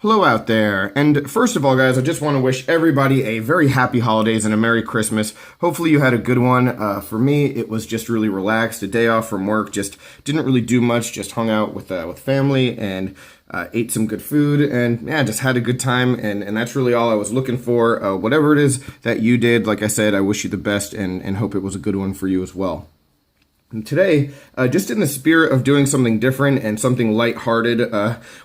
Hello out there, and first of all guys, I just want to wish everybody a very happy holidays and a Merry Christmas. Hopefully you had a good one. For me, it was just really relaxed, a day off from work, just didn't really do much, just hung out with family and ate some good food, and yeah, just had a good time, and that's really all I was looking for. Whatever it is that you did, like I said, I wish you the best and hope it was a good one for you as well. And today, just in the spirit of doing something different and something lighthearted,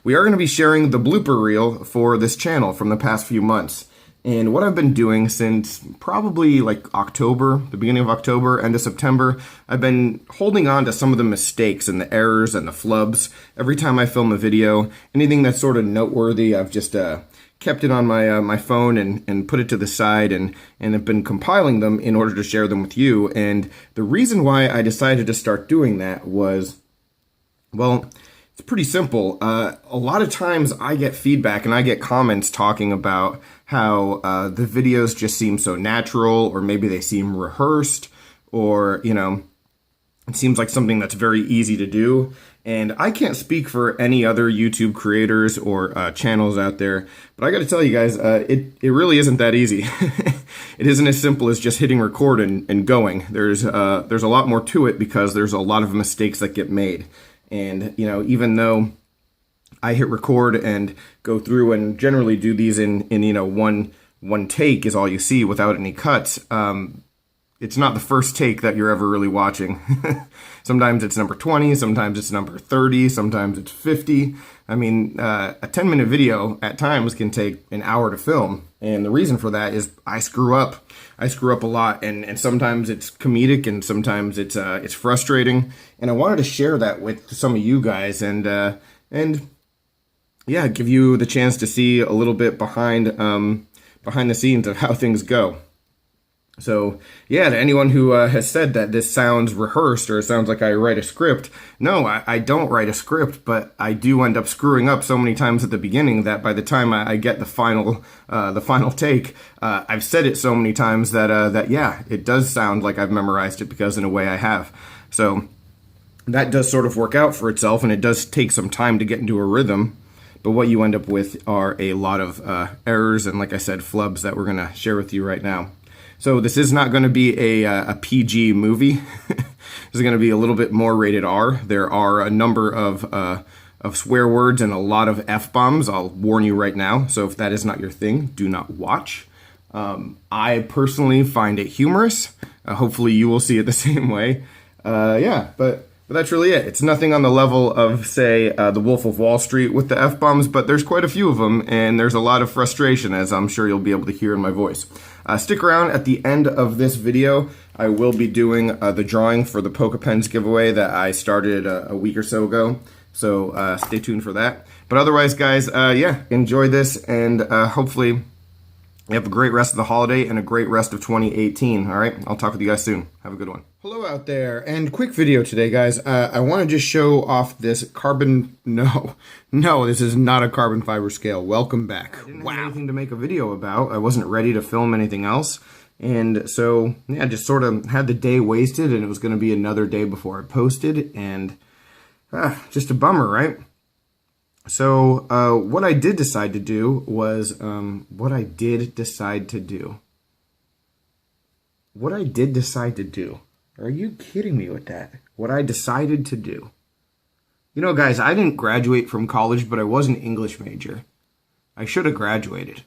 we are going to be sharing the blooper reel for this channel from the past few months. And what I've been doing since probably like October, the beginning of October, end of September, I've been holding on to some of the mistakes and the errors and the flubs. Every time I film a video, anything that's sort of noteworthy, I've just kept it on my phone and put it to the side and have been compiling them in order to share them with you. And the reason why I decided to start doing that was, well, it's pretty simple. A lot of times I get feedback and I get comments talking about how the videos just seem so natural, or maybe they seem rehearsed, or, you know, it seems like something that's very easy to do. And I can't speak for any other YouTube creators or channels out there, but I got to tell you guys, it really isn't that easy. It isn't as simple as just hitting record and going. There's a lot more to it because there's a lot of mistakes that get made. And, you know, even though I hit record and go through and generally do these in you know, one take is all you see without any cuts, it's not the first take that you're ever really watching. Sometimes it's number 20, sometimes it's number 30, sometimes it's 50. I mean, a 10-minute video at times can take an hour to film. And the reason for that is I screw up. I screw up a lot, and sometimes it's comedic and sometimes it's frustrating. And I wanted to share that with some of you guys and yeah, give you the chance to see a little bit behind the scenes of how things go. So, yeah, to anyone who has said that this sounds rehearsed or it sounds like I write a script, no, I don't write a script, but I do end up screwing up so many times at the beginning that by the time I get the final take, I've said it so many times that yeah, it does sound like I've memorized it because in a way I have. So that does sort of work out for itself, and it does take some time to get into a rhythm. But what you end up with are a lot of errors and, like I said, flubs that we're going to share with you right now. So this is not going to be a PG movie. This is going to be a little bit more rated R. There are a number of swear words and a lot of F-bombs. I'll warn you right now. So if that is not your thing, do not watch. I personally find it humorous. Hopefully you will see it the same way. Yeah, but that's really it. It's nothing on the level of, say, The Wolf of Wall Street with the F-bombs, but there's quite a few of them, and there's a lot of frustration, as I'm sure you'll be able to hear in my voice. Stick around at the end of this video. I will be doing the drawing for the Poke Pens giveaway that I started a week or so ago, so stay tuned for that. But otherwise, guys, yeah, enjoy this, and hopefully you have a great rest of the holiday and a great rest of 2018, all right? I'll talk with you guys soon. Have a good one. Hello out there, and quick video today, guys. I want to just show off this carbon... No, this is not a carbon fiber scale. Welcome back. I didn't have anything to make a video about. I wasn't ready to film anything else. And so, yeah, just sort of had the day wasted, and it was going to be another day before I posted, and just a bummer, right? So, what I did decide to do was, what I did decide to do. Are you kidding me with that? What I decided to do. You know, guys, I didn't graduate from college, but I was an English major. I should have graduated.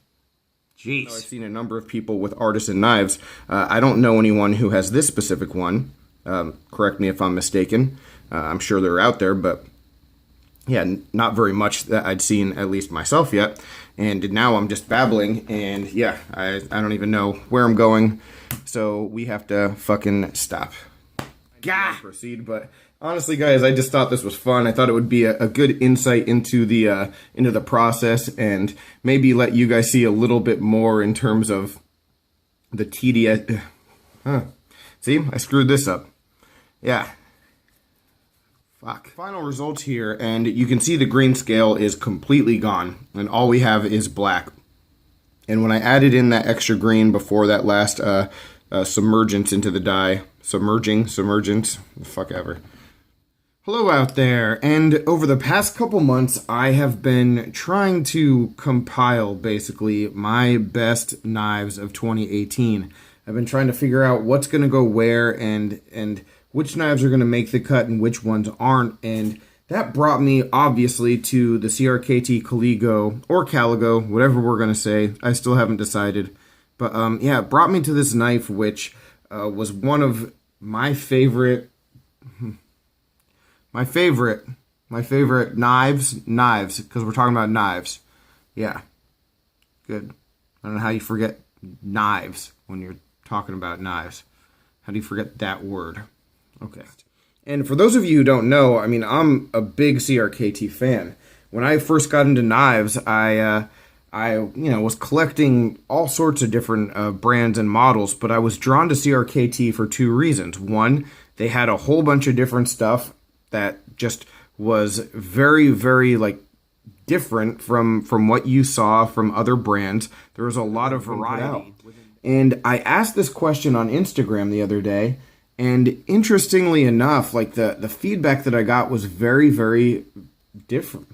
Jeez. I've seen a number of people with artisan knives. I don't know anyone who has this specific one. Correct me if I'm mistaken. I'm sure they're out there, but yeah, not very much that I'd seen, at least myself yet. And now I'm just babbling, and yeah, I don't even know where I'm going. So we have to fucking stop. Gah! Proceed, but honestly, guys, I just thought this was fun. I thought it would be a good insight into the process, and maybe let you guys see a little bit more in terms of the tedious. See, I screwed this up. Yeah. Fuck. Final results here, and you can see the green scale is completely gone, and all we have is black. And when I added in that extra green before that last submergence into the dye, submergence, fuck ever. Hello out there, and over the past couple months, I have been trying to compile basically my best knives of 2018. I've been trying to figure out what's going to go where and which knives are going to make the cut and which ones aren't, and that brought me obviously to the CRKT Caligo or Caligo, whatever we're going to say. I still haven't decided, but yeah, it brought me to this knife which was one of my favorite knives, because we're talking about knives. Yeah, good. I don't know how you forget knives when you're talking about knives. How do you forget that word? Okay. And for those of you who don't know, I mean, I'm a big CRKT fan. When I first got into knives, I was collecting all sorts of different brands and models, but I was drawn to CRKT for two reasons. One, they had a whole bunch of different stuff that just was very, very like different from what you saw from other brands. There was a lot of variety. And I asked this question on Instagram the other day, and interestingly enough, like the feedback that I got was very, very different.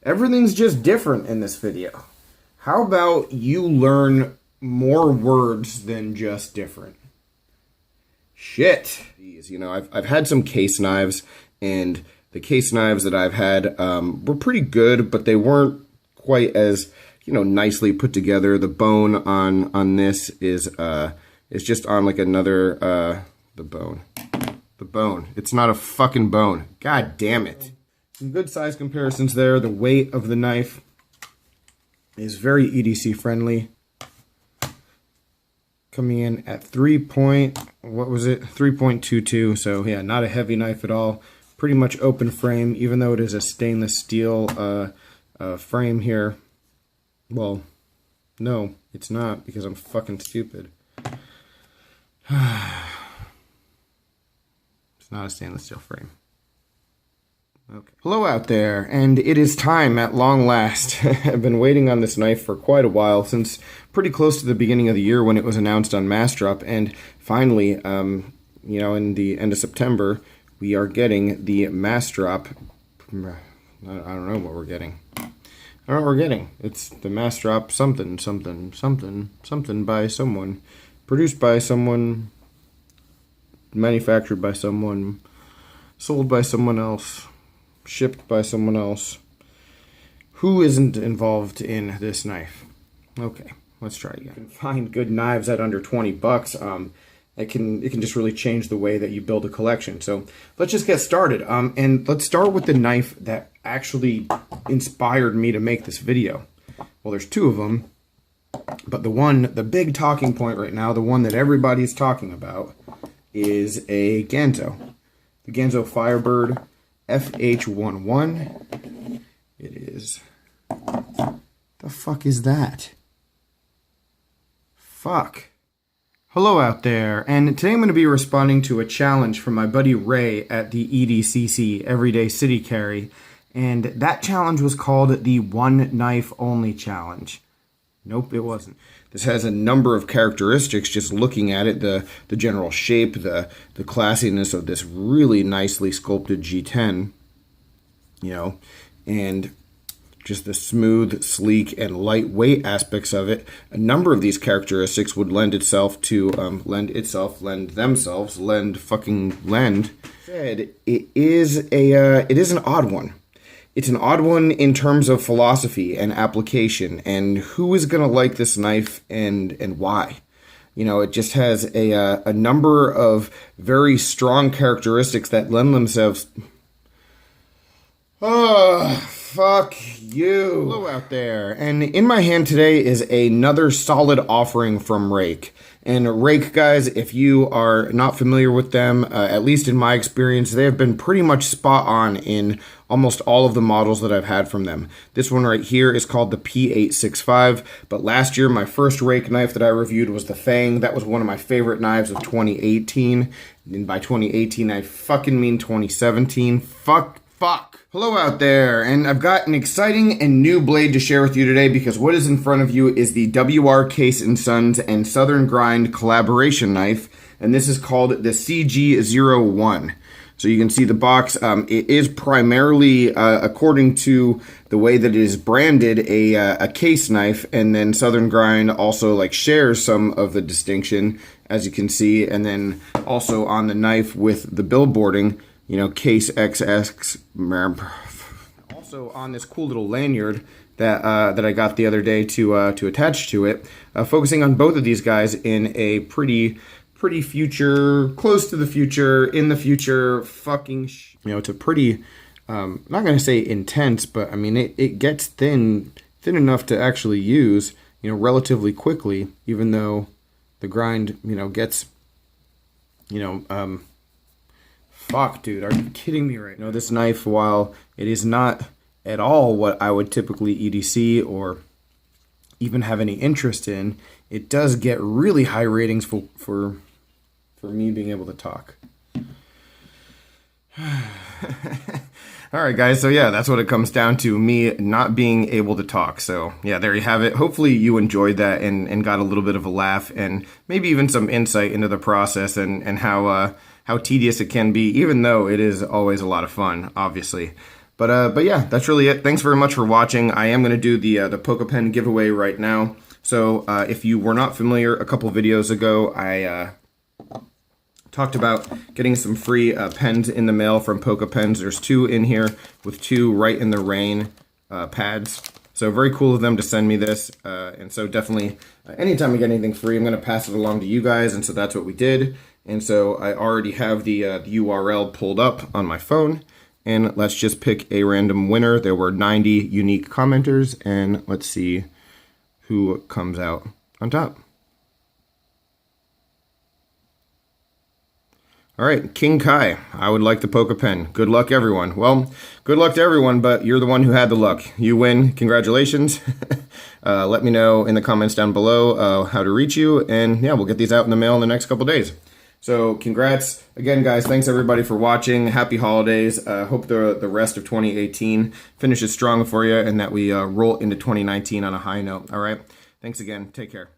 Everything's just different in this video. How about you learn more words than just different? Shit. You know, I've had some case knives, and the case knives that I've had were pretty good, but they weren't quite as, you know, nicely put together. The bone on this is just on like another the bone. It's not a fucking bone. God damn it. Some good size comparisons there. The weight of the knife is very EDC friendly. Coming in at 3.22, so yeah, not a heavy knife at all. Pretty much open frame, even though it is a stainless steel frame here. Well, no, it's not, because I'm fucking stupid. It's not a stainless steel frame. Okay. Hello out there, and it is time at long last. I've been waiting on this knife for quite a while, since pretty close to the beginning of the year when it was announced on Mass Drop, and finally, you know, in the end of September, we are getting the Mass Drop. I don't know what we're getting. I don't know what we're getting. It's the Mass Drop something by someone, produced by someone, manufactured by someone, sold by someone else, shipped by someone else. Who isn't involved in this knife? Okay, let's try again. You can find good knives at under 20 bucks. It can just really change the way that you build a collection. So let's just get started. And let's start with the knife that actually inspired me to make this video. Well, there's two of them, but the big talking point right now, the one that everybody's talking about, is a Ganzo. The Ganzo Firebird FH11. It is. The fuck is that? Fuck. Hello out there, and today I'm going to be responding to a challenge from my buddy Ray at the EDCC Everyday City Carry, and that challenge was called the One Knife Only Challenge. Nope, it wasn't. This has a number of characteristics, just looking at it, the general shape, the classiness of this really nicely sculpted G10, you know, and just the smooth, sleek, and lightweight aspects of it. A number of these characteristics would lend themselves. It is an odd one. It's an odd one in terms of philosophy and application, and who is going to like this knife and why. You know, it just has a number of very strong characteristics that lend themselves. Oh, fuck you. Hello out there. And in my hand today is another solid offering from Rake. And Rake, guys, if you are not familiar with them, at least in my experience, they have been pretty much spot on in almost all of the models that I've had from them. This one right here is called the P865, but last year my first Rake knife that I reviewed was the Fang. That was one of my favorite knives of 2018. And by 2018, I fucking mean 2017. Fuck Fuck. Hello out there, and I've got an exciting and new blade to share with you today because what is in front of you is the WR Case & Sons and Southern Grind collaboration knife, and this is called the CG01. So you can see the box. It is primarily, according to the way that it is branded, a case knife, and then Southern Grind also like shares some of the distinction, as you can see, and then also on the knife with the billboarding, you know, Case XX. Also on this cool little lanyard that that I got the other day to attach to it, focusing on both of these guys in a pretty future, close to the future, in the future, fucking you know, it's a pretty, I'm not going to say intense, but I mean, it gets thin enough to actually use, you know, relatively quickly, even though the grind, you know, gets, you know, fuck, dude, are you kidding me right now? You know, this knife, while it is not at all what I would typically EDC or even have any interest in, it does get really high ratings for me being able to talk. All right, guys, so yeah, that's what it comes down to, me not being able to talk. So yeah, there you have it. Hopefully you enjoyed that and got a little bit of a laugh and maybe even some insight into the process and how tedious it can be, even though it is always a lot of fun, obviously. But yeah, that's really it. Thanks very much for watching. I am going to do the Poke Pen giveaway right now. So if you were not familiar, a couple videos ago, I talked about getting some free pens in the mail from Poke Pens. There's 2 in here with 2 Right in the Rain pads. So very cool of them to send me this. And so definitely, anytime I get anything free, I'm going to pass it along to you guys. And so that's what we did. And so I already have the URL pulled up on my phone. And let's just pick a random winner. There were 90 unique commenters. And let's see who comes out on top. All right, King Kai, I would like the Poke Pen. Good luck, everyone. Well, good luck to everyone, but you're the one who had the luck. You win. Congratulations. Let me know in the comments down below how to reach you, and yeah, we'll get these out in the mail in the next couple days. So congrats. Again, guys, thanks everybody for watching. Happy holidays. Hope the rest of 2018 finishes strong for you and that we roll into 2019 on a high note. All right, thanks again. Take care.